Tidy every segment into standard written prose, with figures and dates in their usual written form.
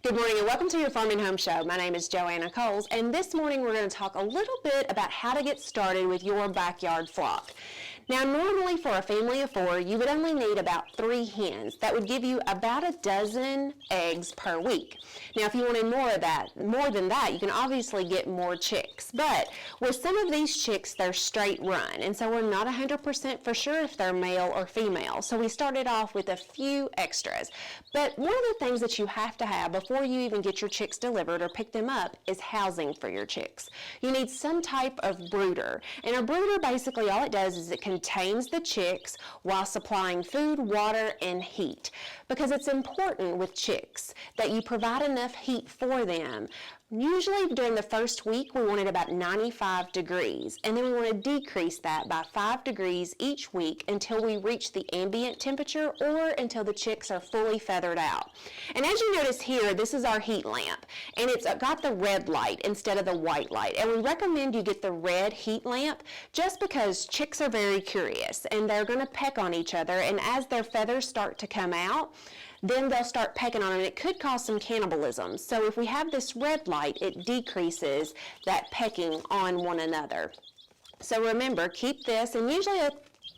Good morning and welcome to your Farm and Home Show. My name is Joanna Coles, and this morning we're going to talk a little bit about how to get started with your backyard flock. Now, normally for a family of 4, you would only need about 3 hens. That would give you about a dozen eggs per week. Now, if you wanted more than that, you can obviously get more chicks. But with some of these chicks, they're straight run, and so we're not 100% for sure if they're male or female. So we started off with a few extras. But one of the things that you have to have before you even get your chicks delivered or pick them up is housing for your chicks. You need some type of brooder. And a brooder, basically all it does is it contains the chicks while supplying food, water, and heat. Because it's important with chicks that you provide enough heat for them. Usually during the first week, we want it about 95 degrees, and then we want to decrease that by 5 degrees each week until we reach the ambient temperature or until the chicks are fully feathered out. And as you notice here, this is our heat lamp, and it's got the red light instead of the white light. And we recommend you get the red heat lamp just because chicks are very curious, and they're going to peck on each other, and as their feathers start to come out, then they'll start pecking on it, and it could cause some cannibalism. So if we have this red light, it decreases that pecking on one another. So remember, keep this, and usually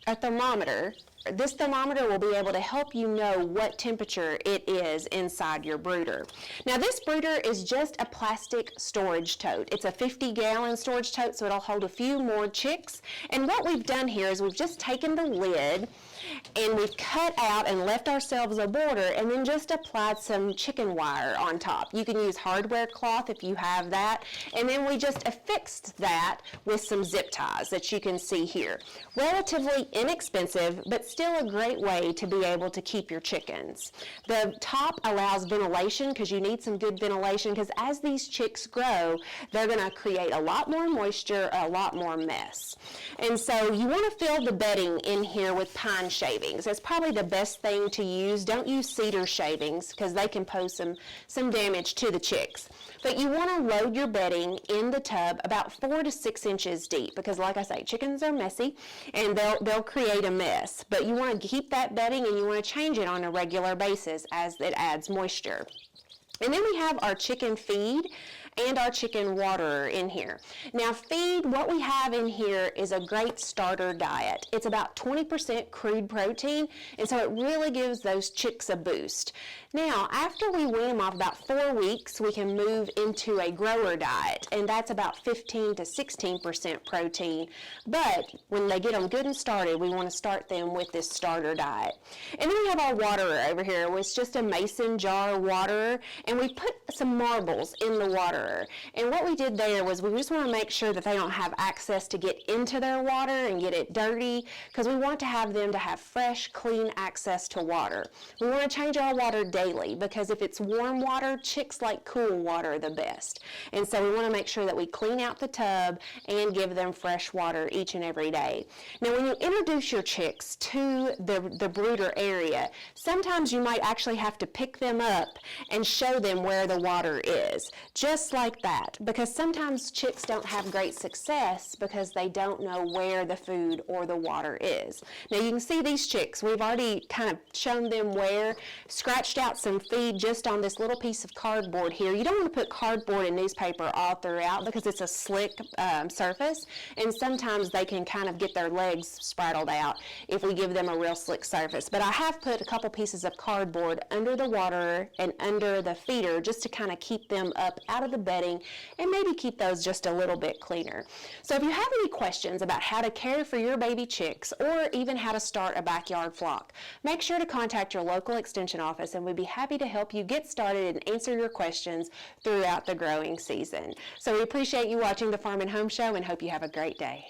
a thermometer. This thermometer will be able to help you know what temperature it is inside your brooder. Now this brooder is just a plastic storage tote. It's a 50-gallon storage tote, so it'll hold a few more chicks. And what we've done here is we've just taken the lid and we've cut out and left ourselves a border and then just applied some chicken wire on top. You can use hardware cloth if you have that. And then we just affixed that with some zip ties that you can see here. Relatively inexpensive, but still a great way to be able to keep your chickens. The top allows ventilation because you need some good ventilation because as these chicks grow, they're going to create a lot more moisture, a lot more mess. And so you want to fill the bedding in here with pine shavings. That's probably the best thing to use. Don't use cedar shavings because they can pose some damage to the chicks. But you want to load your bedding in the tub about 4 to 6 inches deep because, like I say, chickens are messy and they'll create a mess. But you want to keep that bedding and you want to change it on a regular basis as it adds moisture. And then we have our chicken feed and our chicken waterer in here. Now feed, what we have in here is a great starter diet. It's about 20% crude protein, and so it really gives those chicks a boost. Now, after we wean them off about 4 weeks, we can move into a grower diet, and that's about 15 to 16% protein. But when they get them good and started, we want to start them with this starter diet. And then we have our waterer over here, which is just a mason jar waterer, and we put some marbles in the waterer. And what we did there was we just want to make sure that they don't have access to get into their water and get it dirty, because we want to have them to have fresh, clean access to water. We want to change our water daily because if it's warm water, chicks like cool water the best. And so we want to make sure that we clean out the tub and give them fresh water each and every day. Now when you introduce your chicks to the brooder area, sometimes you might actually have to pick them up and show them where the water is. Just like that, because sometimes chicks don't have great success because they don't know where the food or the water is. Now you can see these chicks, we've already kind of shown them where, scratched out some feed just on this little piece of cardboard here. You don't want to put cardboard and newspaper all throughout because it's a slick surface, and sometimes they can kind of get their legs spraddled out if we give them a real slick surface. But I have put a couple pieces of cardboard under the water and under the feeder just to kind of keep them up out of the bedding and maybe keep those just a little bit cleaner. So if you have any questions about how to care for your baby chicks or even how to start a backyard flock, make sure to contact your local extension office and we'd be happy to help you get started and answer your questions throughout the growing season. So we appreciate you watching the Farm and Home Show and hope you have a great day.